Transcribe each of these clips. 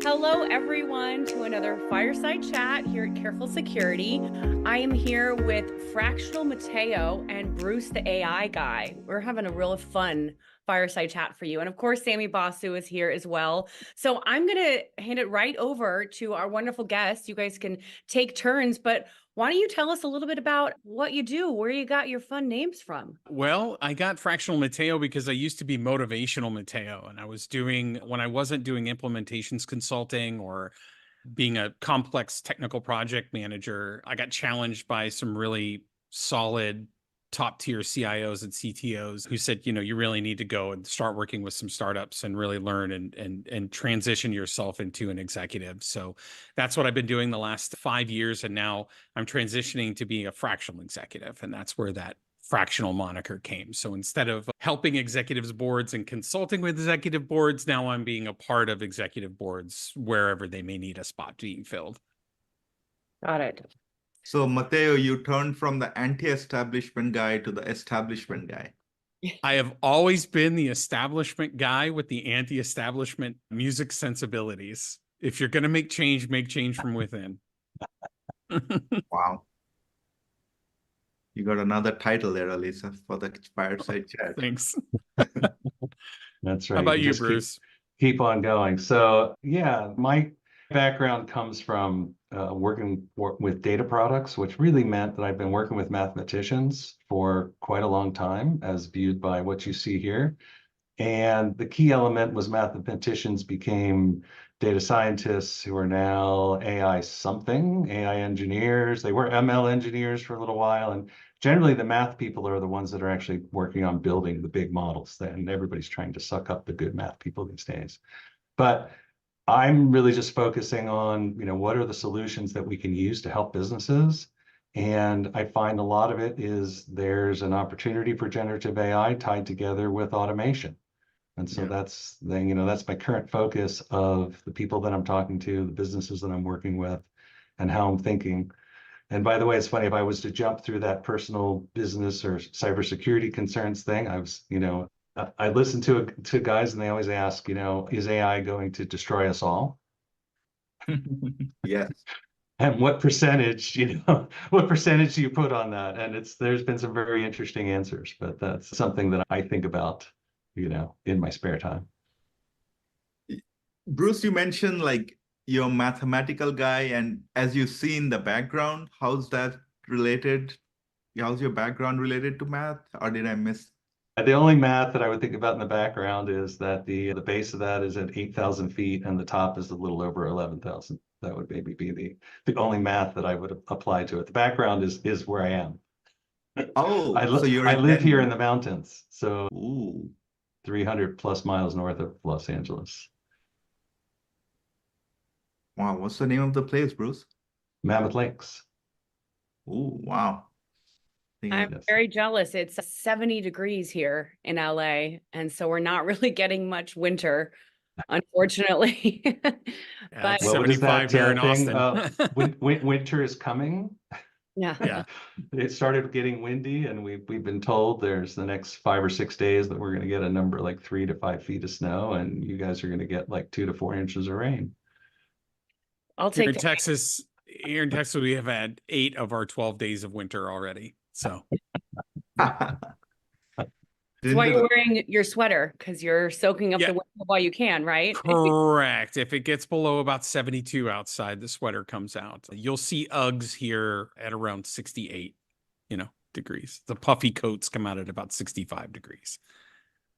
Hello, everyone, to another Fireside Chat here at Careful Security. I am here with Fractional Mateo and Bruce, the AI guy. We're having a real fun Fireside Chat for you. And of course, Sammy Basu is here as well. So I'm going to hand it right over to our wonderful guests. You guys can take turns, but why don't you tell us a little bit about what you do, where you got your fun names from? Well, I got Fractional Mateo because I used to be Motivational Mateo, and I was doing, when I wasn't doing implementations consulting or being a complex technical project manager, I got challenged by some really solid top tier CIOs and CTOs who said, you really need to go and start working with some startups and really learn and transition yourself into an executive. So that's what I've been doing the last 5 years. And now I'm transitioning to being a fractional executive. And that's where that fractional moniker came. So instead of helping executives boards and consulting with executive boards, now I'm being a part of executive boards wherever they may need a spot being filled. Got it. So, Mateo, you turned from the anti-establishment guy to the establishment guy. I have always been the establishment guy with the anti-establishment music sensibilities. If you're going to make change from within. Wow. You got another title there, Alisa, for the Fireside Chat. Thanks. That's right. How about you, just Bruce? Keep on going. So yeah, my background comes from working with data products, which really meant that I've been working with mathematicians for quite a long time, as viewed by what you see here. And the key element was mathematicians became data scientists who are now AI something, AI engineers. They were ML engineers for a little while. And generally the math people are the ones that are actually working on building the big models. And everybody's trying to suck up the good math people these days. But I'm really just focusing on, what are the solutions that we can use to help businesses? And I find a lot of it is there's an opportunity for generative AI tied together with automation. And so that's my current focus of the people that I'm talking to, the businesses that I'm working with, and how I'm thinking. And by the way, it's funny, if I was to jump through that personal business or cybersecurity concerns thing, I listen to guys and they always ask, is AI going to destroy us all? Yes. And what percentage, what percentage do you put on that? And there's been some very interesting answers, but that's something that I think about, in my spare time. Bruce, you mentioned you're a mathematical guy, and as you see in the background, how's that related? How's your background related to math, or did I miss? The only math that I would think about in the background is that the base of that is at 8,000 feet and the top is a little over 11,000. That would maybe be the only math that I would apply to it. The background is where I am. Oh, I live here in the mountains, so 300 plus miles north of Los Angeles. Wow, what's the name of the place, Bruce? Mammoth Lakes. Oh, wow. I'm very jealous. It's 70 degrees here in LA, and so we're not really getting much winter, unfortunately. But well, 75 here in Austin. Winter is coming. Yeah. It started getting windy, and we've been told there's the next 5 or 6 days that we're going to get a number like 3 to 5 feet of snow, and you guys are going to get like 2 to 4 inches of rain. I'll take here in Texas, we have had 8 of our 12 days of winter already. So that's why you're wearing your sweater, because you're soaking up the winter while you can, right? Correct. If it gets below about 72 outside, the sweater comes out. You'll see Uggs here at around 68, degrees. The puffy coats come out at about 65 degrees.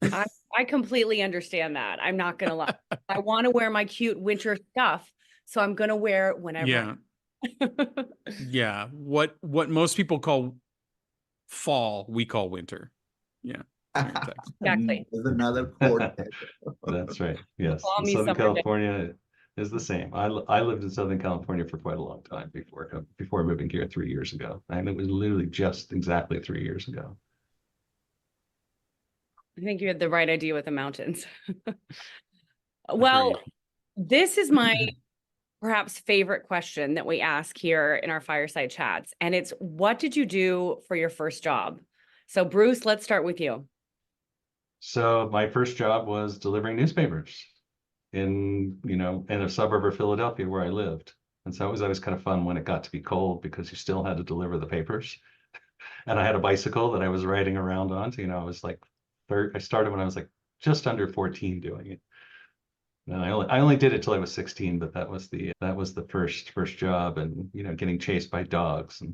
I completely understand that. I'm not going to lie. I want to wear my cute winter stuff, so I'm going to wear it whenever. Yeah. Yeah. What most people call fall, we call winter. Yeah. Exactly. There's another port. That's right. Yes. Balmy Southern summer California is the same. I lived in Southern California for quite a long time before moving here 3 years ago. And it was literally just exactly 3 years ago. I think you had the right idea with the mountains. Well, this is my perhaps favorite question that we ask here in our Fireside Chats. And it's, what did you do for your first job? So Bruce, let's start with you. So my first job was delivering newspapers. in, in a suburb of Philadelphia where I lived. And so it was always kind of fun when it got to be cold because you still had to deliver the papers. And I had a bicycle that I was riding around on. So, I was like, I started when I was like just under 14 doing it. And I only did it till I was 16, but that was the first job, and getting chased by dogs and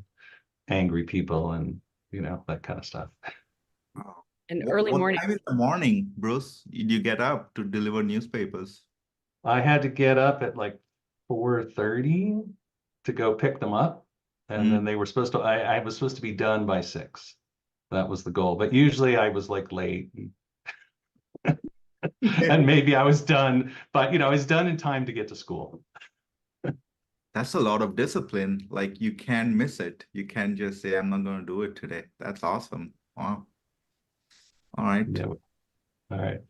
angry people and that kind of stuff. Wow. An early What morning. time in the morning, Bruce, did you get up to deliver newspapers? I had to get up at like 4:30 to go pick them up. And then they were supposed to, I was supposed to be done by 6. That was the goal. But usually I was like late. And maybe I was done, but I was done in time to get to school. That's a lot of discipline. Like you can't miss it. You can't just say, I'm not going to do it today. That's awesome. Wow. All right. Yeah. All right.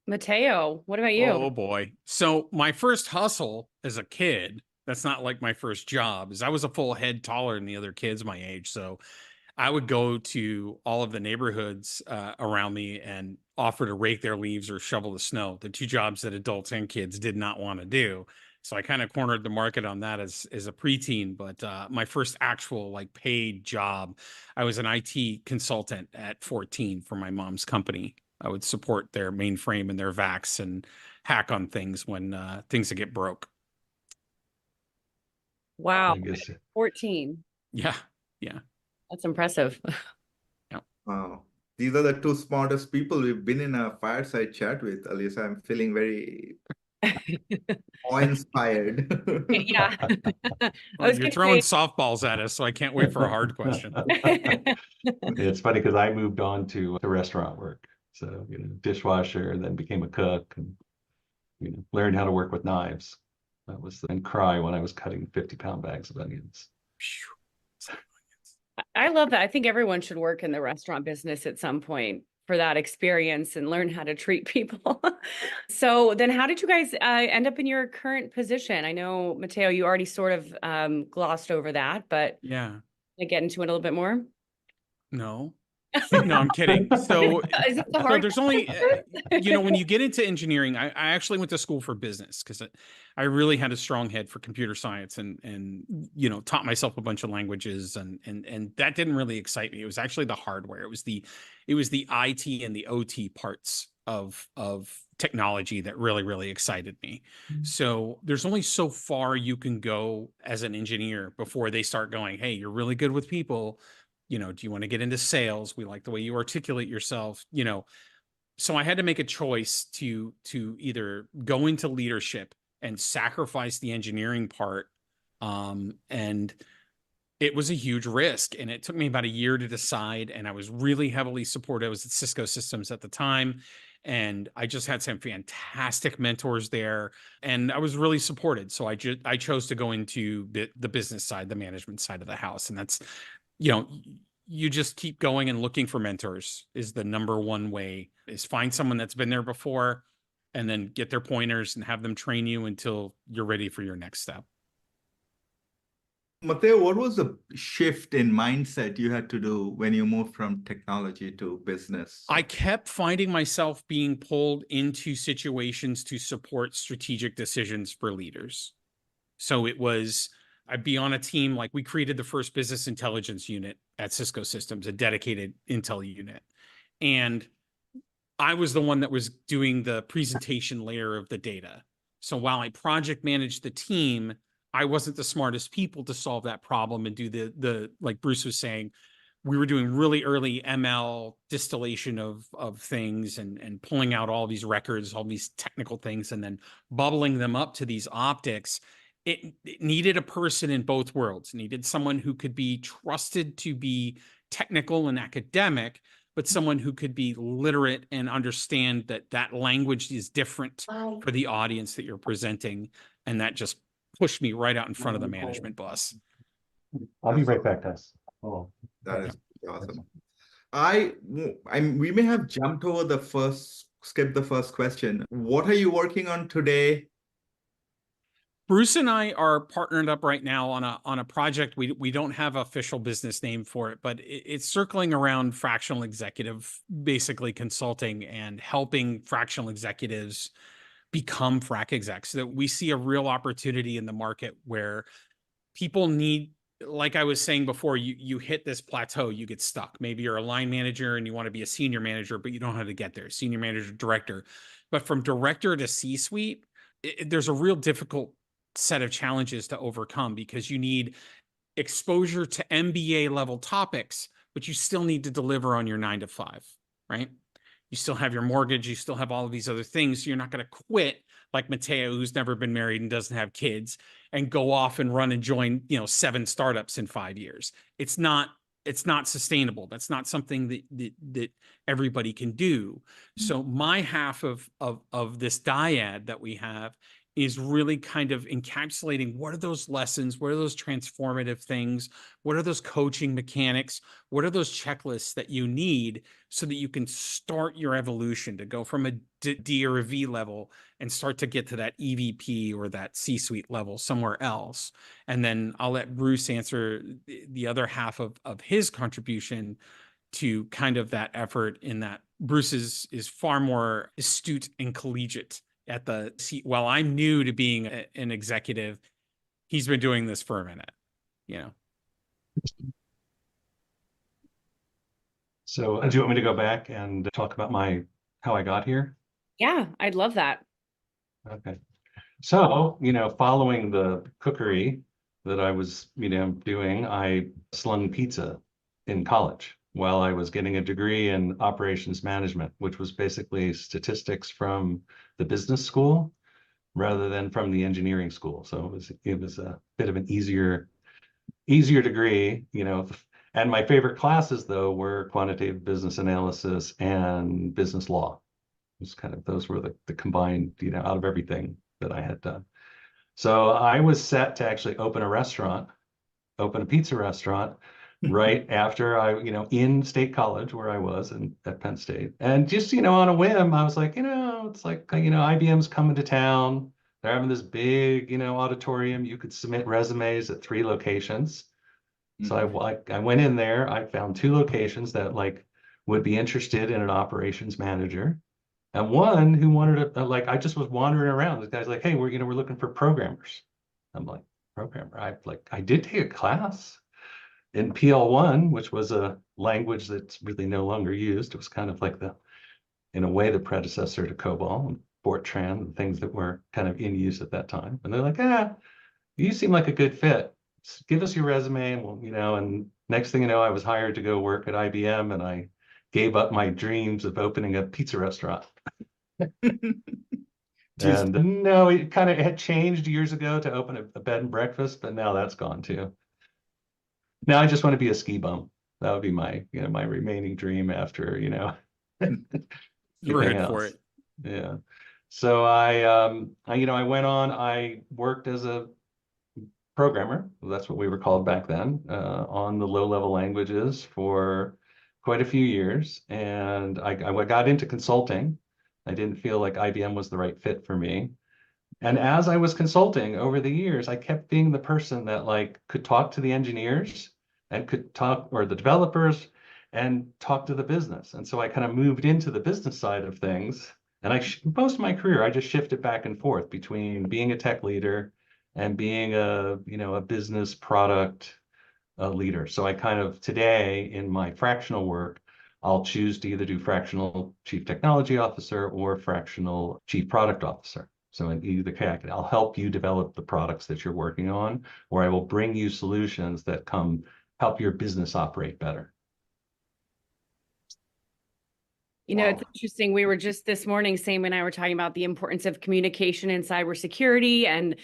Mateo, what about you? Oh boy. So my first hustle as a kid, that's not like my first job, is I was a full head taller than the other kids my age. So I would go to all of the neighborhoods around me and offer to rake their leaves or shovel the snow, the 2 jobs that adults and kids did not want to do. So I kind of cornered the market on that as a preteen. But my first actual like paid job, I was an IT consultant at 14 for my mom's company. I would support their mainframe and their VAX and hack on things when things would get broke. Wow. I guess 14. Yeah. Yeah. That's impressive. Wow. These are the 2 smartest people we've been in a fireside chat with, Alyssa. I'm feeling very awe-inspired. Yeah. Well, you're throwing softballs at us, so I can't wait for a hard question. It's funny because I moved on to restaurant work. So, dishwasher, and then became a cook, and, learned how to work with knives. And cry when I was cutting 50-pound bags of onions. I love that. I think everyone should work in the restaurant business at some point for that experience and learn how to treat people. So then how did you guys end up in your current position? I know, Mateo, you already sort of glossed over that, but Yeah. can I get into it a little bit more? No. No, I'm kidding. So, Is it the hard there's only, when you get into engineering, I actually went to school for business because I really had a strong head for computer science and taught myself a bunch of languages and that didn't really excite me. It was actually the hardware. It was the IT and the OT parts of technology that really, really excited me. So there's only so far you can go as an engineer before they start going, hey, you're really good with people. Do you want to get into sales? We like the way you articulate yourself, So I had to make a choice to either go into leadership and sacrifice the engineering part. And it was a huge risk. And it took me about a year to decide. And I was really heavily supported. I was at Cisco Systems at the time. And I just had some fantastic mentors there. And I was really supported. So I chose to go into the business side, the management side of the house. And that's, you just keep going and looking for mentors is the number one way, is find someone that's been there before and then get their pointers and have them train you until you're ready for your next step. Mateo, what was the shift in mindset you had to do when you moved from technology to business? I kept finding myself being pulled into situations to support strategic decisions for leaders. So I'd be on a team, like we created the first business intelligence unit at Cisco Systems, a dedicated Intel unit. And I was the one that was doing the presentation layer of the data. So while I project managed the team, I wasn't the smartest people to solve that problem and do the like Bruce was saying, we were doing really early ML distillation of things and pulling out all these records, all these technical things, and then bubbling them up to these optics. It needed a person in both worlds. It needed someone who could be trusted to be technical and academic, but someone who could be literate and understand that language is different for the audience that you're presenting. And that just pushed me right out in front of the management bus. I'll be right back, guys. Oh, that is awesome. We may have jumped over skipped the first question. What are you working on today? Bruce and I are partnered up right now on a project. We don't have an official business name for it, but it's circling around fractional executive, basically consulting and helping fractional executives become frac execs, so that we see a real opportunity in the market where people need, like I was saying before, you hit this plateau, you get stuck. Maybe you're a line manager and you want to be a senior manager, but you don't know how to get there. Senior manager, director. But from director to C-suite, there's a real difficult set of challenges to overcome, because you need exposure to MBA level topics, but you still need to deliver on your 9 to 5, right? You still have your mortgage, you still have all of these other things. You're not going to quit like Mateo, who's never been married and doesn't have kids, and go off and run and join, 7 startups in 5 years. It's not sustainable. That's not something that everybody can do. So my half of this dyad that we have is really kind of encapsulating what are those lessons, what are those transformative things, what are those coaching mechanics, what are those checklists that you need so that you can start your evolution to go from a D or a V level and start to get to that EVP or that C-suite level somewhere else. And then I'll let Bruce answer the other half of his contribution to kind of that effort, in that Bruce is far more astute and collegiate at the seat. While I'm new to being an executive, he's been doing this for a minute, So do you want me to go back and talk about how I got here? Yeah, I'd love that. Okay. So, following the cookery that I was, doing, I slung pizza in college while I was getting a degree in operations management, which was basically statistics from the business school rather than from the engineering school. So it was a bit of an easier degree, and my favorite classes though were quantitative business analysis and business law. It was those were the combined, out of everything that I had done. So I was set to actually open a pizza restaurant right after I, in State College where I was at Penn State. And just, on a whim, I was like, it's like, IBM's coming to town. They're having this big, auditorium. You could submit resumes at 3 locations. So I went in there, I found 2 locations that would be interested in an operations manager. And one who wanted to, I just was wandering around. This guy's like, hey, we're looking for programmers. I'm like, programmer? I did take a class in PL1, which was a language that's really no longer used. It was kind of like in a way, the predecessor to COBOL and Fortran and things that were kind of in use at that time. And they're like, you seem like a good fit. Just give us your resume and we'll, and next thing you know, I was hired to go work at IBM, and I gave up my dreams of opening a pizza restaurant. And no, it kind of had changed years ago to open a bed and breakfast, but now that's gone too. Now I just want to be a ski bum. That would be my, my remaining dream after, you were headed for it. Yeah. So I went on, I worked as a programmer. That's what we were called back then, on the low-level languages for quite a few years. And I got into consulting. I didn't feel like IBM was the right fit for me. And as I was consulting over the years, I kept being the person that could talk to the engineers and could talk, or the developers, and talk to the business. And so I kind of moved into the business side of things. And most of my career, I just shifted back and forth between being a tech leader and being a business product leader. So I kind of today in my fractional work, I'll choose to either do fractional chief technology officer or fractional chief product officer. So in either case, I'll help you develop the products that you're working on, or I will bring you solutions that help your business operate better. It's interesting. We were just this morning, Sam and I were talking about the importance of communication in cybersecurity, and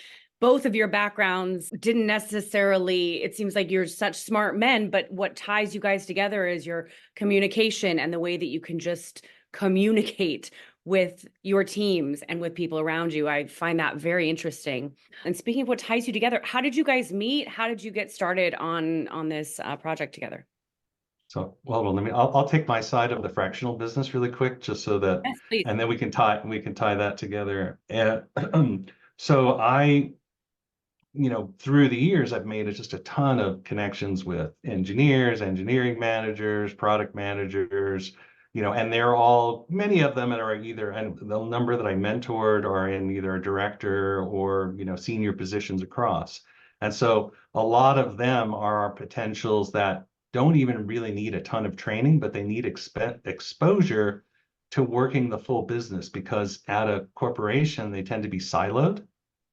both of your backgrounds didn't necessarily, it seems like you're such smart men, but what ties you guys together is your communication and the way that you can just communicate with your teams and with people around you. I find that very interesting. And speaking of what ties you together, how did you guys meet? How did you get started on this project together? So, well, I'll take my side of the fractional business really quick, just so that, Yes, please. and then we can tie that together. And so I, through the years, I've made just a ton of connections with engineers, engineering managers, product managers, and many of them are either, and the number that I mentored are in either a director or, senior positions across. And so a lot of them are potentials that don't even really need a ton of training, but they need exposure to working the full business, because at a corporation, they tend to be siloed,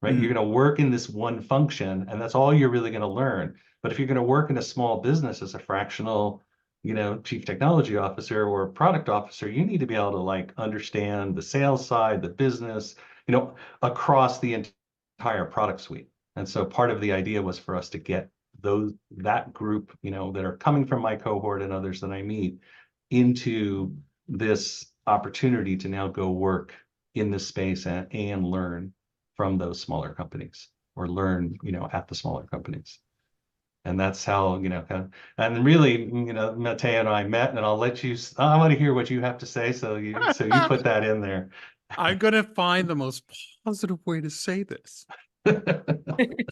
right? You're going to work in this one function, and that's all you're really going to learn. But if you're going to work in a small business as a fractional, chief technology officer or product officer, you need to be able to understand the sales side, the business, across the entire product suite. And so part of the idea was for us to get that group, that are coming from my cohort and others that I meet, into this opportunity to now go work in this space and learn from those smaller companies, or learn, at the smaller companies. And that's how, and really, Mateo and I met, and I want to hear what you have to say. So you put that in there. I'm going to find the most positive way to say this.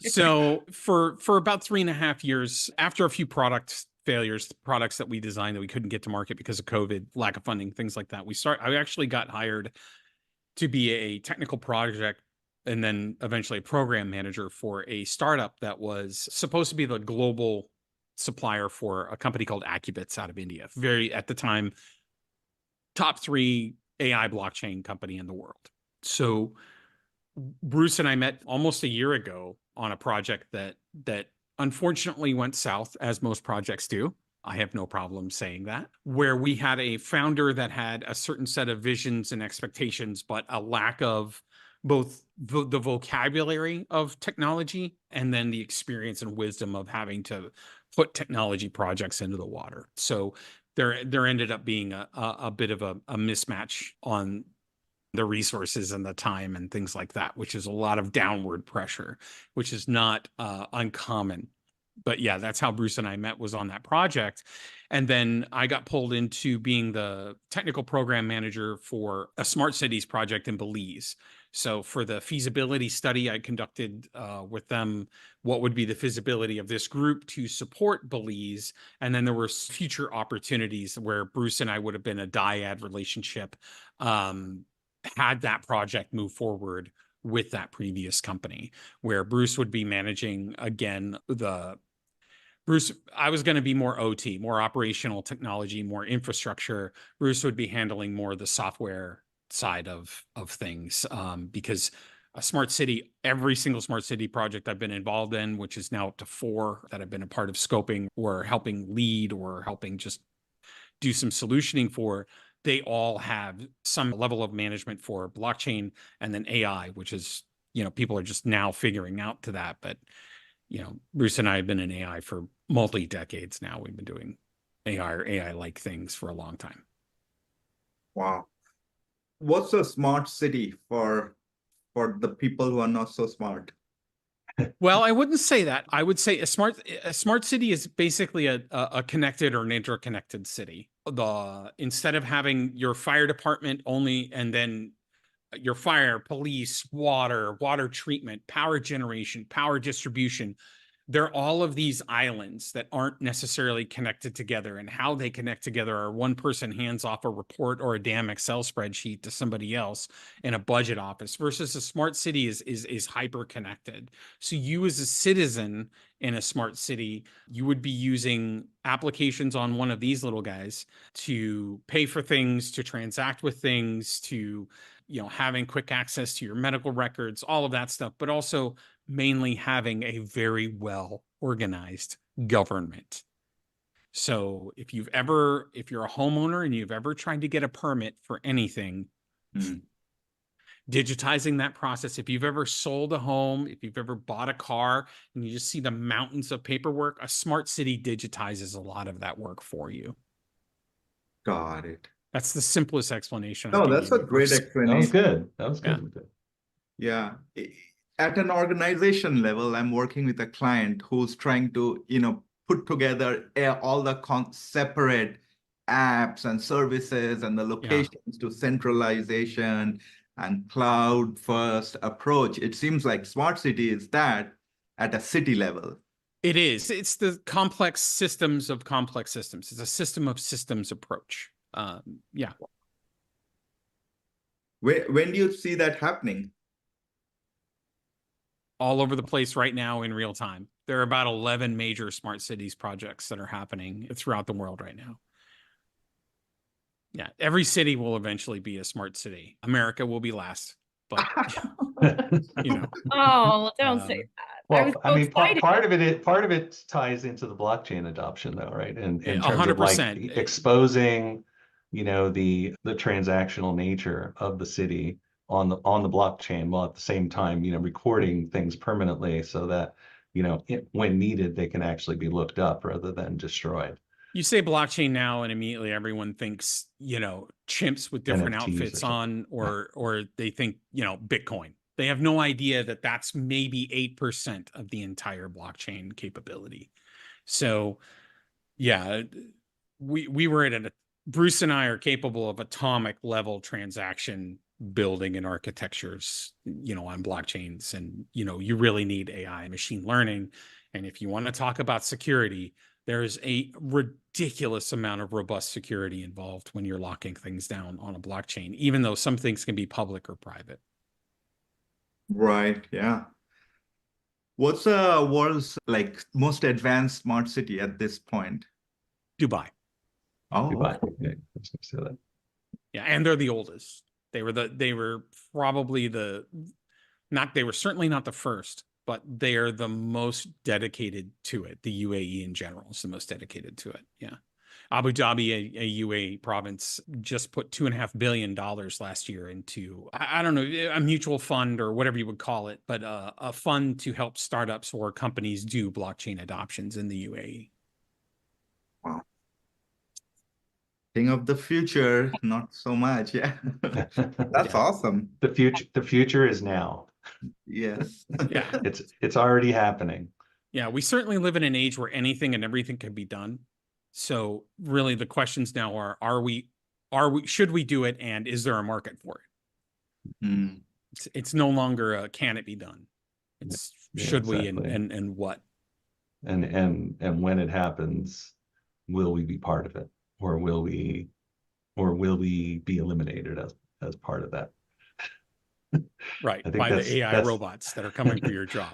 So for about 3.5 years, after a few product failures, products that we designed that we couldn't get to market because of COVID, lack of funding, things like that, I actually got hired to be a technical project and then eventually a program manager for a startup that was supposed to be the global supplier for a company called Accubits out of India. Very, at the time, top 3 AI blockchain company in the world. So Bruce and I met almost a year ago on a project that unfortunately went south, as most projects do. I have no problem saying that, where we had a founder that had a certain set of visions and expectations, but a lack of both the vocabulary of technology and then the experience and wisdom of having to put technology projects into the water. So there ended up being a bit of a mismatch on the resources and the time and things like that, which is a lot of downward pressure, which is not uncommon. But yeah, that's how Bruce and I met, was on that project. And then I got pulled into being the technical program manager for a smart cities project in Belize. So for the feasibility study I conducted with them, what would be the feasibility of this group to support Belize? And then there were future opportunities where Bruce and I would have been a dyad relationship, had that project move forward with that previous company, where Bruce would be managing, again, I was going to be more OT, more operational technology, more infrastructure. Bruce would be handling more the software side of things, because a smart city, every single smart city project I've been involved in, which is now up to 4 that I've been a part of scoping or helping lead or helping just do some solutioning for, they all have some level of management for blockchain and then AI, which is, people are just now figuring out to that. But, Bruce and I have been in AI for multi-decades now. We've been doing AI or AI-like things for a long time. Wow. What's a smart city for the people who are not so smart? Well, I wouldn't say that. I would say a smart city is basically a connected or an interconnected city. Instead of having your fire department only, and then your fire, police, water treatment, power generation, power distribution, they're all of these islands that aren't necessarily connected together, and how they connect together are one person hands off a report or a damn Excel spreadsheet to somebody else in a budget office, versus a smart city is hyper connected. So you as a citizen in a smart city, you would be using applications on one of these little guys to pay for things, to transact with things, to, having quick access to your medical records, all of that stuff, but also mainly having a very well organized government. So if you're a homeowner and you've ever tried to get a permit for anything, digitizing that process. If you've ever sold a home, if you've ever bought a car and you just see the mountains of paperwork, a smart city digitizes a lot of that work for you. Got it. That's the simplest explanation. No, that's a great explanation. That was good. That was good. Yeah. At an organization level, I'm working with a client who's trying to, put together all the separate apps and services and the locations to centralization and cloud first approach. It seems like smart city is that at a city level. It is. It's the complex systems of complex systems. It's a system of systems approach. Yeah. When do you see that happening? All over the place right now in real time. There are about 11 major smart cities projects that are happening throughout the world right now. Yeah, every city will eventually be a smart city. America will be last, but you know. Oh, don't say that. I was Well, I so mean, excited. part of it ties into the blockchain adoption, though, right? And in terms of like 100%. exposing, the transactional nature of the city on the blockchain, while at the same time, recording things permanently so that, when needed, they can actually be looked up rather than destroyed. You say blockchain now, and immediately everyone thinks, chimps with different NFTs outfits or on, or they think, Bitcoin. They have no idea that that's maybe 8% of the entire blockchain capability. So, yeah, we were at Bruce and I are capable of atomic level transaction building and architectures, on blockchains. And, you really need AI, machine learning. And if you want to talk about security, there's a ridiculous amount of robust security involved when you're locking things down on a blockchain, even though some things can be public or private. Right, yeah. What's the world's most advanced smart city at this point? Dubai. Oh, Dubai. Yeah, I was gonna say that. Yeah, and they're the oldest. They were probably they were certainly not the first, but they are the most dedicated to it. The UAE in general is the most dedicated to it. Yeah. Abu Dhabi, a UAE province, just put $2.5 billion last year into, I don't know, a mutual fund or whatever you would call it, but a fund to help startups or companies do blockchain adoptions in the UAE. wow. Thing of the future, not so much. Yeah. That's Yeah. awesome. The future is now. Yes. Yeah. It's already happening. Yeah, we certainly live in an age where anything and everything can be done. So really the questions now should we do it, and is there a market for it? Mm. It's no longer can it be done? It's should we exactly. and what? And when it happens, will we be part of it, or will we be eliminated as part of that? Right, I think by the AI that's robots that are coming for your job.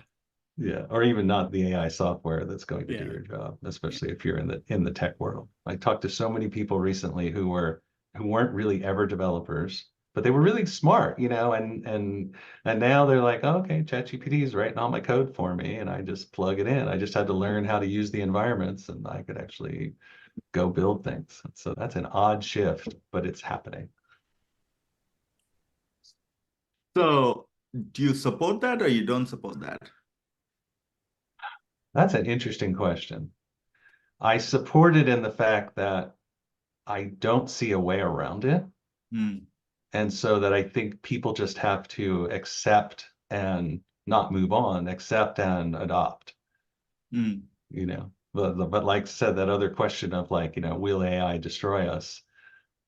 Yeah, or even not the AI software that's going to do Yeah. your job, especially if you're in the tech world. I talked to so many people recently who weren't really ever developers, but they were really smart, and now they're like, oh, okay, ChatGPT is writing all my code for me, and I just plug it in. I just had to learn how to use the environments, and I could actually go build things. So that's an odd shift, but it's happening. So, do you support that or you don't support that? That's an interesting question. I support it in the fact that I don't see a way around it. Mm. And so that I think people just have to accept and not move on, accept and adopt, Mm. But like I said, that other question of will AI destroy us?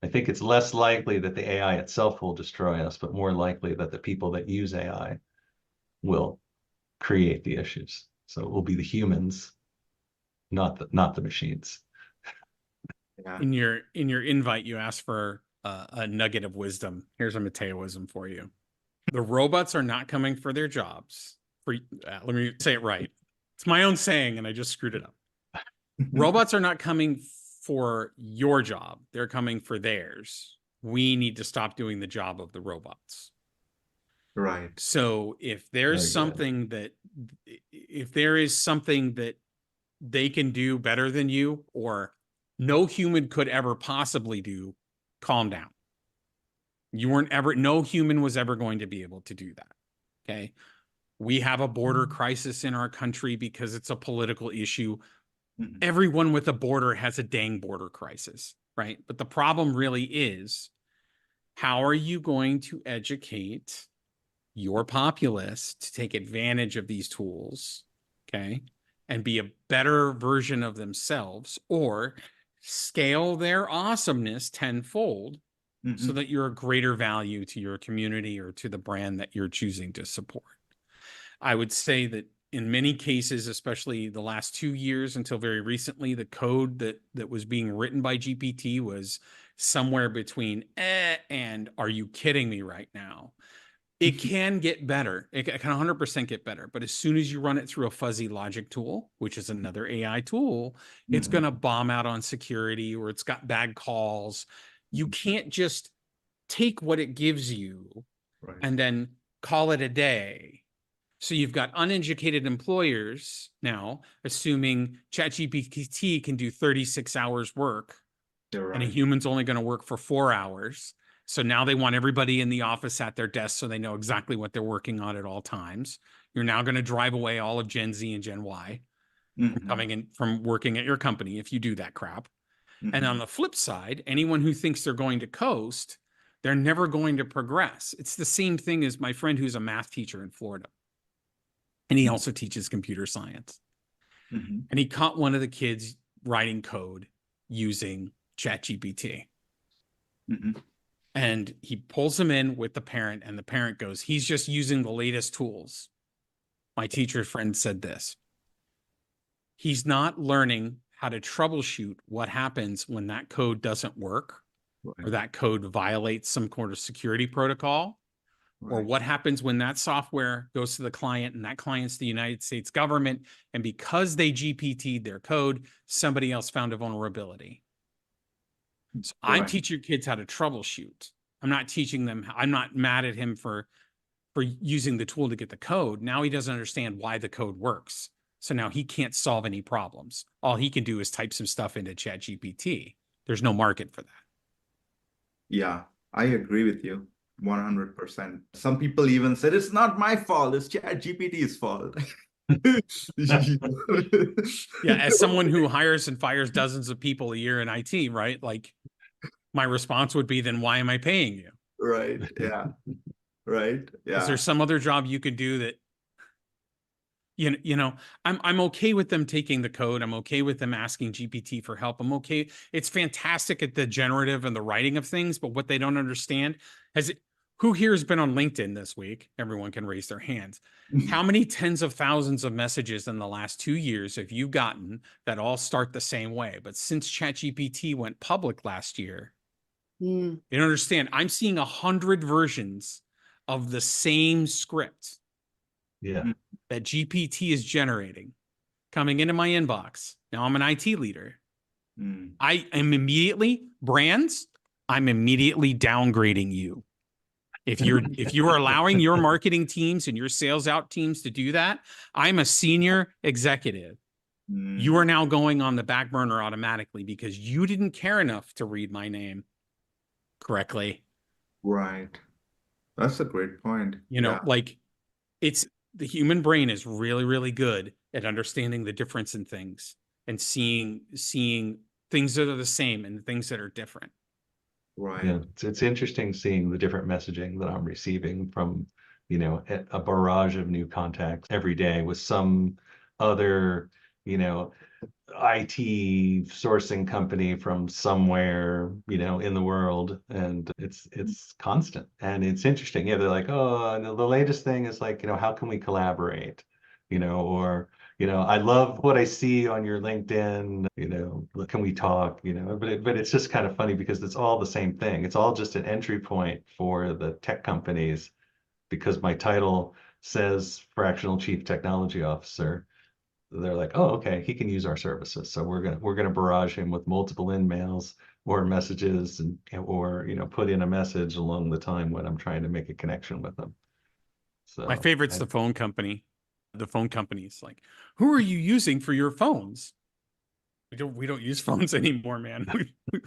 I think it's less likely that the AI itself will destroy us, but more likely that the people that use AI will create the issues. So it will be the humans, not the machines. Yeah. In your invite, you asked for a nugget of wisdom. Here's a Mateoism for you. The robots are not coming for their jobs. Let me say it right. It's my own saying, and I just screwed it up. Robots are not coming for your job. They're coming for theirs. We need to stop doing the job of the robots. Right. So if there's something that they can do better than you, or no human could ever possibly do, calm down. No human was ever going to be able to do that. Okay. We have a border crisis in our country because it's a political issue. Mm-hmm. Everyone with a border has a dang border crisis, right? But the problem really is, how are you going to educate your populace to take advantage of these tools, okay, and be a better version of themselves, or scale their awesomeness tenfold, Mm-hmm. so that you're a greater value to your community or to the brand that you're choosing to support? I would say that in many cases, especially the last 2 years until very recently, the code that was being written by GPT was somewhere between and are you kidding me right now. It can get better. It can 100% get better. But as soon as you run it through a fuzzy logic tool, which is another AI tool, it's going to bomb out on security, or it's got bad calls. You can't just take what it gives you and then call it a day. So you've got uneducated employers now assuming ChatGPT can do 36 hours work, and a human's only going to work for 4 hours. So now they want everybody in the office at their desk so they know exactly what they're working on at all times. You're now going to drive away all of Gen Z and Gen Y from coming in from working at your company if you do that crap. And on the flip side, anyone who thinks they're going to coast, they're never going to progress. It's the same thing as my friend who's a math teacher in Florida. And he also teaches computer science. And he caught one of the kids writing code using ChatGPT. And he pulls him in with the parent, and the parent goes, he's just using the latest tools. My teacher friend said this. He's not learning how to troubleshoot what happens when that code doesn't work, or that code violates some kind of security protocol, or what happens when that software goes to the client and that client's the United States government. And because they GPT'd their code, somebody else found a vulnerability. So I'm teaching kids how to troubleshoot. I'm not teaching them. I'm not mad at him for using the tool to get the code. Now he doesn't understand why the code works. So now he can't solve any problems. All he can do is type some stuff into ChatGPT. There's no market for that. Yeah, I agree with you 100%. Some people even said it's not my fault, it's ChatGPT's fault. Yeah, as someone who hires and fires dozens of people a year in IT, right? Like, my response would be, then why am I paying you? Right. Yeah. Right. Yeah. Is there some other job you could do that, you know, I'm okay with them taking the code. I'm okay with them asking GPT for help. I'm okay. It's fantastic at the generative and the writing of things, but what they don't understand who here has been on LinkedIn this week? Everyone can raise their hands. How many tens of thousands of messages in the last 2 years have you gotten that all start the same way? But since ChatGPT went public last year, you don't understand. I'm seeing 100 versions of the same script that GPT is generating coming into my inbox. Now I'm an IT leader. I am immediately, brands, I'm immediately downgrading you. If you are allowing your marketing teams and your sales out teams to do that, I'm a senior executive. You are now going on the back burner automatically because you didn't care enough to read my name correctly. Right. That's a great point. You know, like, it's the human brain is really, really good at understanding the difference in things and seeing things that are the same and things that are different. Right. Yeah, it's interesting seeing the different messaging that I'm receiving from, you know, a barrage of new contacts every day with some other, you know, IT sourcing company from somewhere, you know, in the world, and it's constant and it's interesting. Yeah, they're like, oh, and the latest thing is like, you know, how can we collaborate, you know, or you know, I love what I see on your LinkedIn, you know, can we talk, you know, but it's just kind of funny because it's all the same thing. It's all just an entry point for the tech companies because my title says Fractional Chief Technology Officer. They're like, oh, okay, he can use our services. So we're gonna barrage him with multiple emails or messages or you know, put in a message along the time when I'm trying to make a connection with them. So my favorite's the phone company. The phone company's like, who are you using for your phones? We don't use phones anymore, man. We've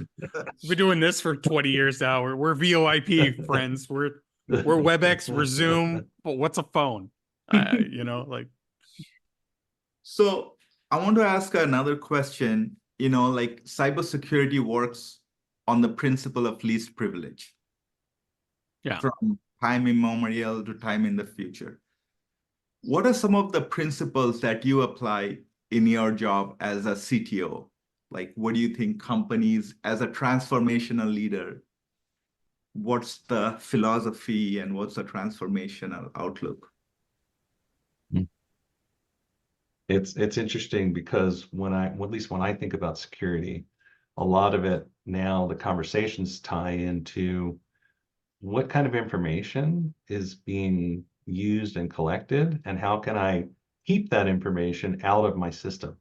been doing this for 20 years now. We're VoIP friends. We're WebEx, we're Zoom, but what's a phone? You know, like. So I want to ask another question. You know, like, cybersecurity works on the principle of least privilege. Yeah. From time immemorial to time in the future. What are some of the principles that you apply in your job as a CTO? Like, what do you think companies, as a transformational leader, what's the philosophy and what's the transformational outlook? It's interesting because at least when I think about security, a lot of it now, the conversations tie into what kind of information is being used and collected, and how can I keep that information out of my system?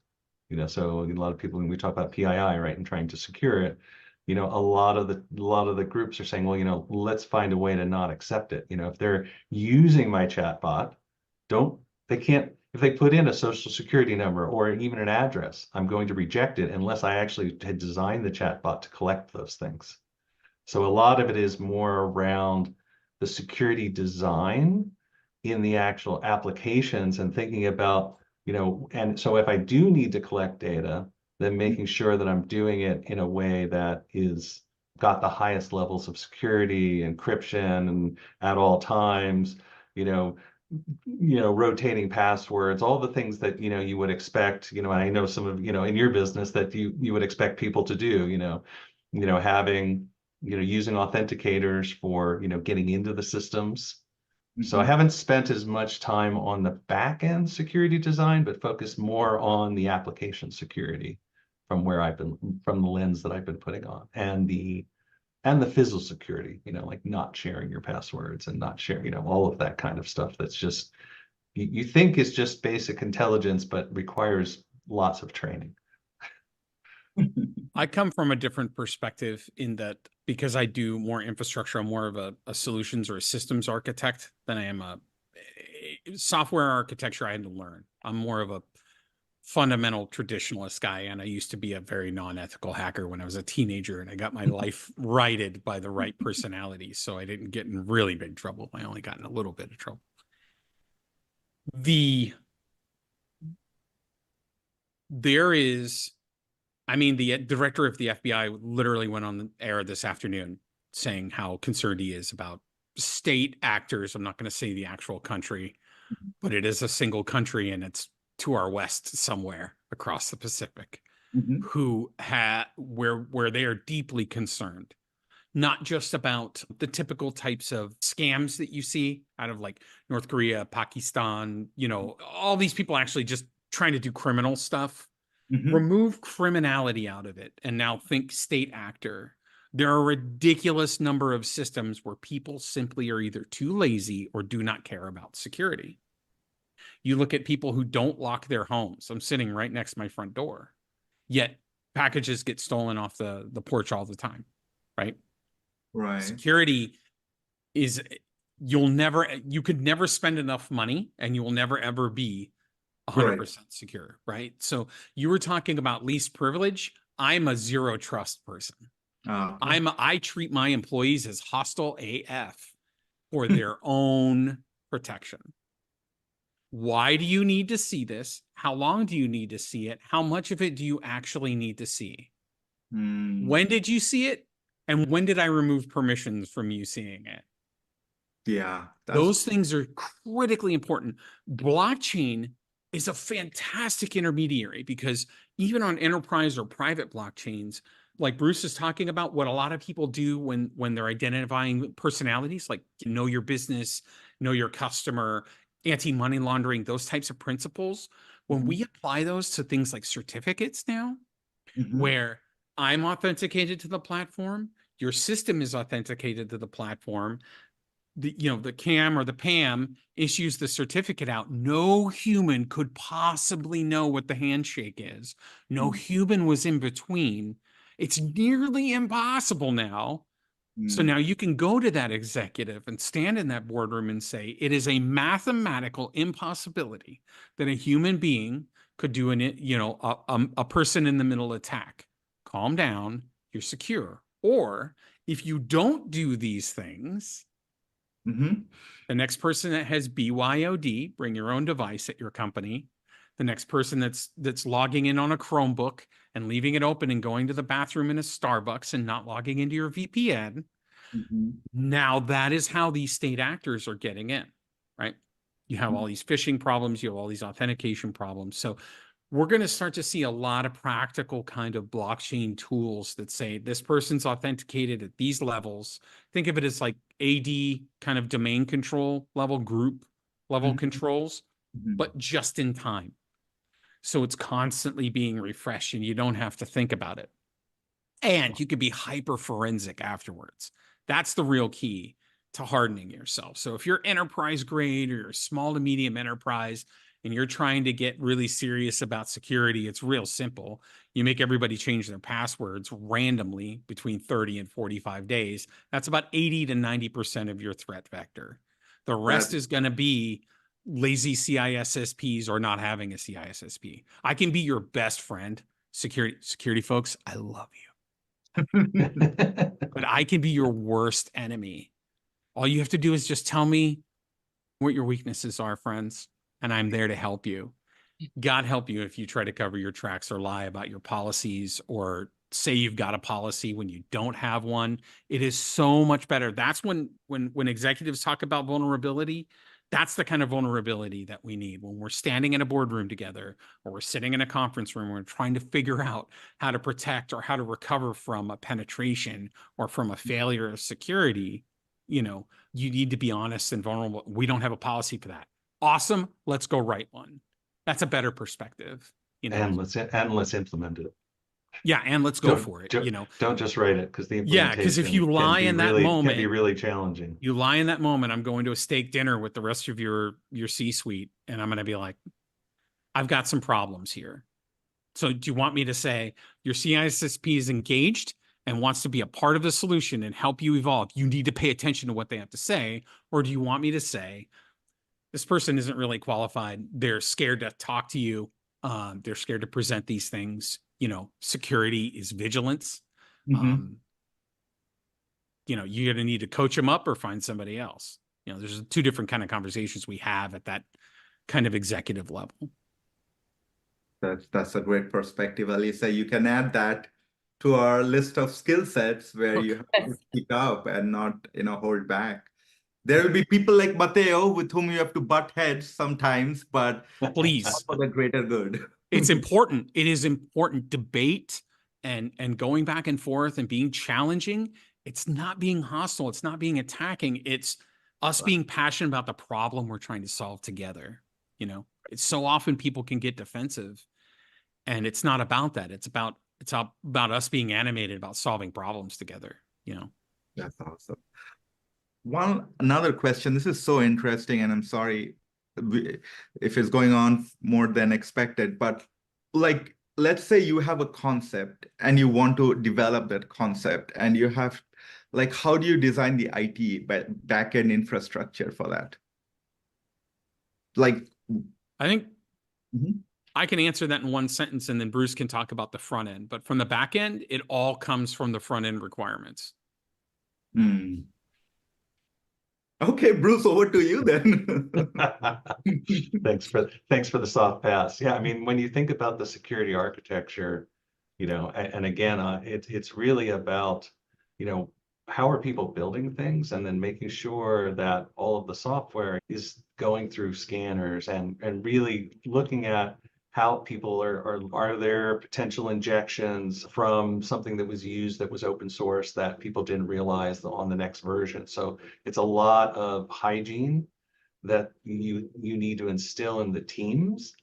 So a lot of people, when we talk about PII, right, and trying to secure it, a lot of the groups are saying, well, let's find a way to not accept it. If they're using my chatbot, they can't, if they put in a social security number or even an address, I'm going to reject it unless I actually had designed the chatbot to collect those things. So a lot of it is more around the security design in the actual applications and thinking about, and so if I do need to collect data, then making sure that I'm doing it in a way that is got the highest levels of security, encryption, and at all times, rotating passwords, all the things that, you would expect, and I know some of, in your business that you would expect people to do, having, using authenticators for, getting into the systems. So I haven't spent as much time on the back end security design, but focused more on the application security from the lens that I've been putting on, and the physical security, like not sharing your passwords and not sharing, all of that kind of stuff that's just, you think is just basic intelligence, but requires lots of training. I come from a different perspective in that because I do more infrastructure, I'm more of a solutions or a systems architect than I am a software architecture. I had to learn. I'm more of a fundamental traditionalist guy, and I used to be a very non-ethical hacker when I was a teenager, and I got my life righted by the right personality, so I didn't get in really big trouble. I only got in a little bit of trouble. There is, I mean, the director of the FBI literally went on the air this afternoon saying how concerned he is about state actors. I'm not going to say the actual country, but it is a single country, and it's to our west somewhere across the Pacific, where they are deeply concerned, not just about the typical types of scams that you see out of like North Korea, Pakistan, all these people actually just trying to do criminal stuff. Remove criminality out of it and now think state actor. There are a ridiculous number of systems where people simply are either too lazy or do not care about security. You look at people who don't lock their homes. I'm sitting right next to my front door, yet packages get stolen off the porch all the time, right? Right. Security is, you could never spend enough money, and you will never ever be 100% secure, right? So you were talking about least privilege. I'm a zero trust person. I treat my employees as hostile AF for their own protection. Why do you need to see this? How long do you need to see it? How much of it do you actually need to see? When did you see it? And when did I remove permissions from you seeing it? Yeah. Those things are critically important. Blockchain is a fantastic intermediary because even on enterprise or private blockchains, like Bruce is talking about, what a lot of people do when they're identifying personalities, like know your business, know your customer, anti-money laundering, those types of principles, when we apply those to things like certificates now, where I'm authenticated to the platform, your system is authenticated to the platform, the CAM or the PAM issues the certificate out. No human could possibly know what the handshake is. No human was in between. It's nearly impossible now. So now you can go to that executive and stand in that boardroom and say, it is a mathematical impossibility that a human being could do a person in the middle attack. Calm down, you're secure. Or if you don't do these things, the next person that has BYOD, bring your own device at your company, the next person that's logging in on a Chromebook and leaving it open and going to the bathroom in a Starbucks and not logging into your VPN. Now that is how these state actors are getting in, right? You have all these phishing problems, you have all these authentication problems. So we're going to start to see a lot of practical kind of blockchain tools that say this person's authenticated at these levels. Think of it as like AD kind of domain control level, group level controls, but just in time. So it's constantly being refreshed and you don't have to think about it. And you can be hyper forensic afterwards. That's the real key to hardening yourself. So if you're enterprise grade or you're a small to medium enterprise and you're trying to get really serious about security, it's real simple. You make everybody change their passwords randomly between 30 and 45 days. That's about 80 to 90% of your threat vector. The rest is going to be lazy CISSPs or not having a CISSP. I can be your best friend. Security folks, I love you. But I can be your worst enemy. All you have to do is just tell me what your weaknesses are, friends, and I'm there to help you. God help you if you try to cover your tracks or lie about your policies or say you've got a policy when you don't have one. It is so much better. That's when executives talk about vulnerability, that's the kind of vulnerability that we need when we're standing in a boardroom together or we're sitting in a conference room. We're trying to figure out how to protect or how to recover from a penetration or from a failure of security. You know, you need to be honest and vulnerable. We don't have a policy for that. Awesome. Let's go write one. That's a better perspective, you know. And let's implement it. Yeah, and let's go for it. You know, don't just write it, because the yeah, because if you lie in that moment, can be really challenging. You lie in that moment. I'm going to a steak dinner with the rest of your C-suite, and I'm going to be like, I've got some problems here. So do you want me to say your CISSP is engaged and wants to be a part of the solution and help you evolve? You need to pay attention to what they have to say, or do you want me to say this person isn't really qualified? They're scared to talk to you. They're scared to present these things. You know, security is vigilance. Mhm. You know, you're going to need to coach them up or find somebody else. You know, there's two different kind of conversations we have at that kind of executive level. That's a great perspective, Alisa. You can add that to our list of skill sets where you have to speak up and not, hold back. There will be people like Mateo with whom you have to butt heads sometimes, but Please, for the greater good. it's important. It is important. Debate and going back and forth and being challenging. It's not being hostile. It's not being attacking. It's us being passionate about the problem we're trying to solve together. You know, it's so often people can get defensive, and it's not about that. It's about us being animated about solving problems together. You know, That's awesome. Another question. This is so interesting, and I'm sorry if it's going on more than expected, but like, let's say you have a concept and you want to develop that concept, and you have, like, how do you design the IT backend infrastructure for that? Like, I think Mhm. I can answer that in one sentence, and then Bruce can talk about the front end. But from the back end, it all comes from the front end requirements. Okay, Bruce, over to you then. Thanks for the soft pass. Yeah, I mean, when you think about the security architecture, and again, it's really about, how are people building things, and then making sure that all of the software is going through scanners and really looking at how people are there potential injections from something that was used that was open source that people didn't realize on the next version. So it's a lot of hygiene that you need to instill in the teams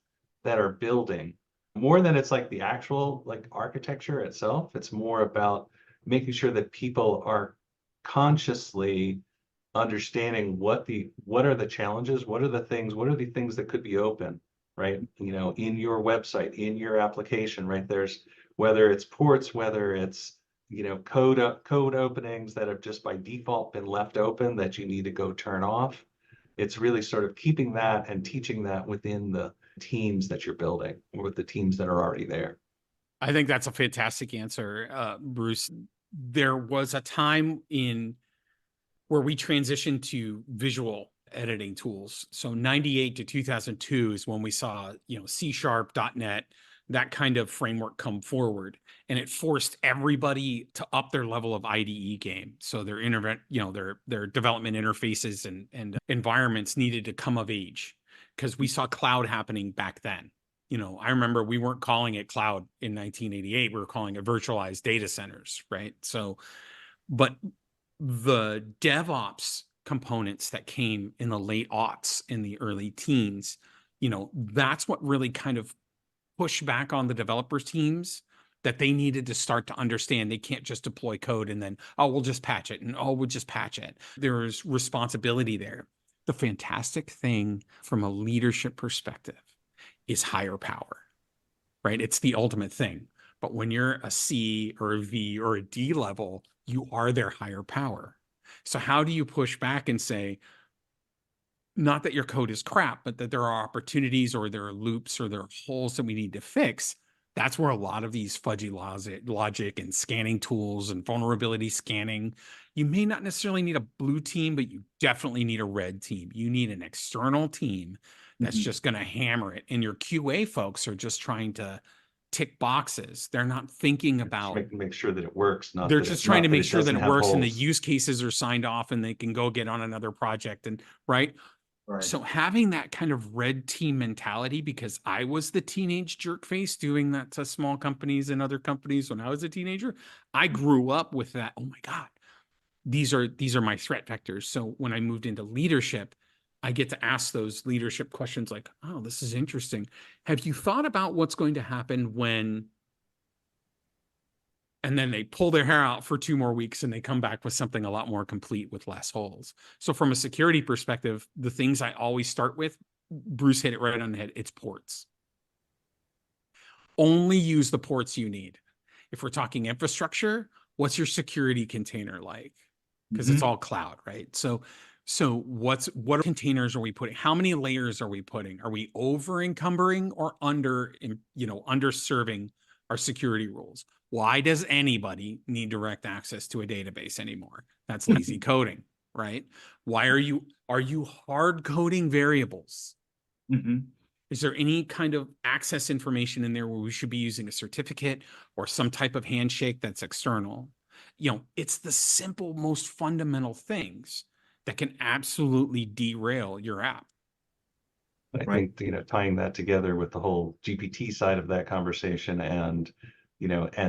that are building. More than it's like the actual like architecture itself, it's more about making sure that people are consciously understanding what are the challenges, what are the things that could be open, right? In your website, in your application, right? There's, whether it's ports, whether it's code openings that have just by default been left open that you need to go turn off. It's really sort of keeping that and teaching that within the teams that you're building or with the teams that are already there. I think that's a fantastic answer, Bruce. There was a time where we transitioned to visual editing tools. So 98 to 2002 is when we saw, C#, .NET, that kind of framework come forward, and it forced everybody to up their level of IDE game. So their their development interfaces and environments needed to come of age, because we saw cloud happening back then. I remember we weren't calling it cloud in 1988. We were calling it virtualized data centers, right? So, but the DevOps components that came in the late aughts, in the early teens, that's what really kind of pushed back on the developers teams that they needed to start to understand they can't just deploy code and then, oh, we'll just patch it, and oh, we'll just patch it. There's responsibility there. The fantastic thing from a leadership perspective is higher power, right? It's the ultimate thing. But when you're a C or a V or a D level, you are their higher power. So how do you push back and say, not that your code is crap, but that there are opportunities or there are loops or there are holes that we need to fix? That's where a lot of these fudgy logic and scanning tools and vulnerability scanning, you may not necessarily need a blue team, but you definitely need a red team. You need an external team that's just going to hammer it. And your QA folks are just trying to tick boxes. They're not thinking about make sure that it works. They're just trying to make sure that it works and the use cases are signed off and they can go get on another project. And right. So having that kind of red team mentality, because I was the teenage jerk face doing that to small companies and other companies when I was a teenager, I grew up with that. Oh my God, these are my threat vectors. So when I moved into leadership, I get to ask those leadership questions like, oh, this is interesting. Have you thought about what's going to happen when, and then they pull their hair out for 2 more weeks and they come back with something a lot more complete with less holes. So from a security perspective, the things I always start with, Bruce hit it right on the head, it's ports. Only use the ports you need. If we're talking infrastructure, what's your security container like? Because it's all cloud, right? So what containers are we putting? How many layers are we putting? Are we over encumbering or underserving our security rules? Why does anybody need direct access to a database anymore? That's lazy coding, right? Why are you hard coding variables? Is there any kind of access information in there where we should be using a certificate or some type of handshake that's external? It's the simple, most fundamental things that can absolutely derail your app. I think, tying that together with the whole GPT side of that conversation and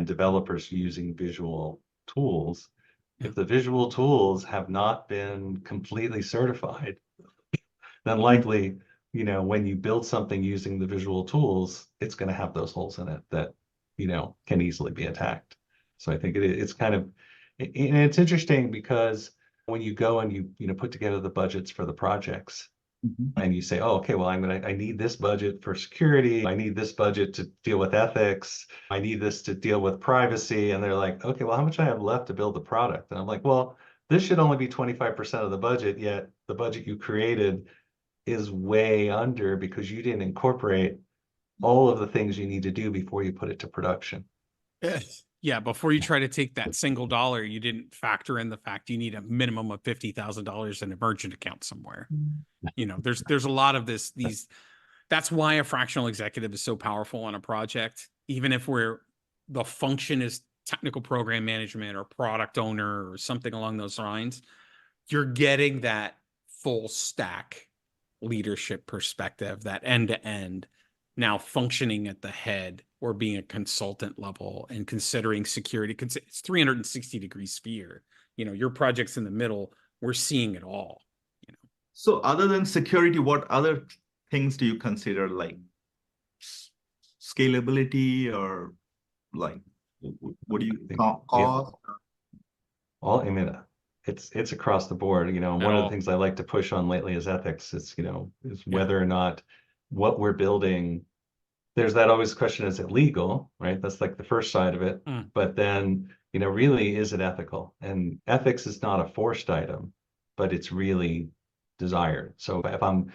developers using visual tools, if the visual tools have not been completely certified, then likely, when you build something using the visual tools, it's going to have those holes in it that, can easily be attacked. So I think it's kind of, and it's interesting because when you go and you put together the budgets for the projects, and you say, oh, okay, well, I need this budget for security. I need this budget to deal with ethics. I need this to deal with privacy. And they're like, okay, well, how much I have left to build the product? And I'm like, well, this should only be 25% of the budget, yet the budget you created is way under because you didn't incorporate all of the things you need to do before you put it to production. Yeah, before you try to take that single dollar, you didn't factor in the fact you need a minimum of $50,000 in a merchant account somewhere. There's a lot of these. That's why a fractional executive is so powerful on a project, even if the function is technical program management or product owner or something along those lines. You're getting that full stack leadership perspective, that end to end, now functioning at the head or being a consultant level and considering security. It's 360-degree sphere. Your project's in the middle. We're seeing it all. So other than security, what other things do you consider, like scalability or like what do you call? It's across the board. One of the things I like to push on lately is ethics. It's is whether or not what we're building. There's that always question: is it legal? Right. That's like the first side of it. But then really, is it ethical? And ethics is not a forced item, but it's really desired. So if I'm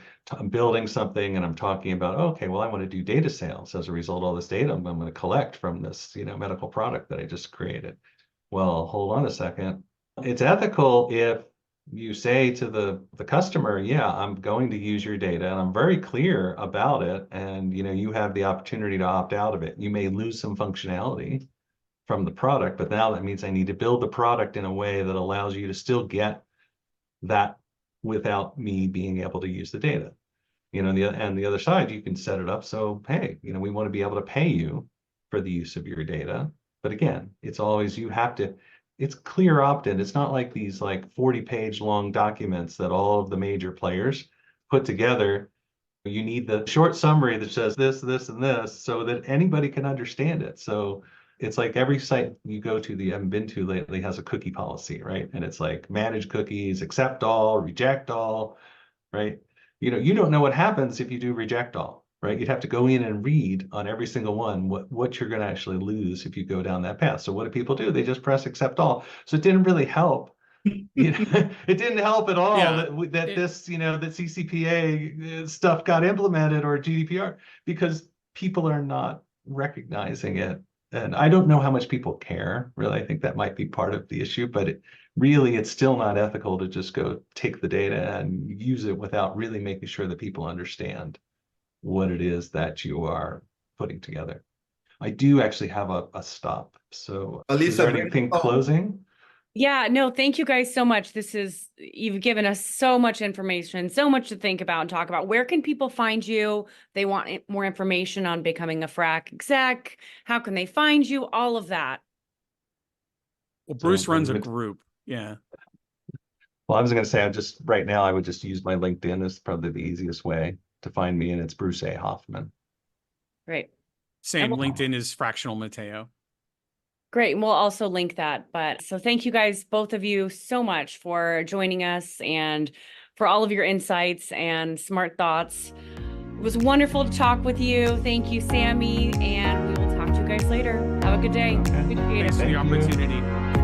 building something and I'm talking about, okay, well, I want to do data sales as a result of all this data I'm going to collect from this, medical product that I just created. Well, hold on a second. It's ethical if you say to the customer, yeah, I'm going to use your data and I'm very clear about it. And, you have the opportunity to opt out of it. You may lose some functionality from the product, but now that means I need to build the product in a way that allows you to still get that without me being able to use the data. And the other side, you can set it up so, hey, we want to be able to pay you for the use of your data. But again, it's always, it's clear opt-in. It's not like these 40-page long documents that all of the major players put together. You need the short summary that says this, this, and this so that anybody can understand it. So, It's like every site you go to that you haven't been to lately has a cookie policy, right? And it's like manage cookies, accept all, reject all, right? You don't know what happens if you do reject all, right? You'd have to go in and read on every single one what you're going to actually lose if you go down that path. So what do people do? They just press accept all. So it didn't really help. It didn't help at all Yeah, that this, that CCPA stuff got implemented or GDPR, because people are not recognizing it. And I don't know how much people care, really. I think that might be part of the issue, but it's still not ethical to just go take the data and use it without really making sure that people understand what it is that you are putting together. I do actually have a stop. So is Elisa, there anything closing? Yeah, no, thank you guys so much. You've given us so much information, so much to think about and talk about. Where can people find you? They want more information on becoming a Frac exec. How can they find you? All of that. Well, Bruce So, runs a group. Yeah. Well, I was going to say, right now, I would just use my LinkedIn as probably the easiest way to find me, and it's Bruce A. Hoffman. Great. Same. LinkedIn is Fractional Mateo. Great. And we'll also link that. But so thank you guys, both of you, so much for joining us and for all of your insights and smart thoughts. It was wonderful to talk with you. Thank you, Sammy. And we will talk to you guys later. Have a good day. Okay. Appreciate it. Thanks for the Thank you. opportunity.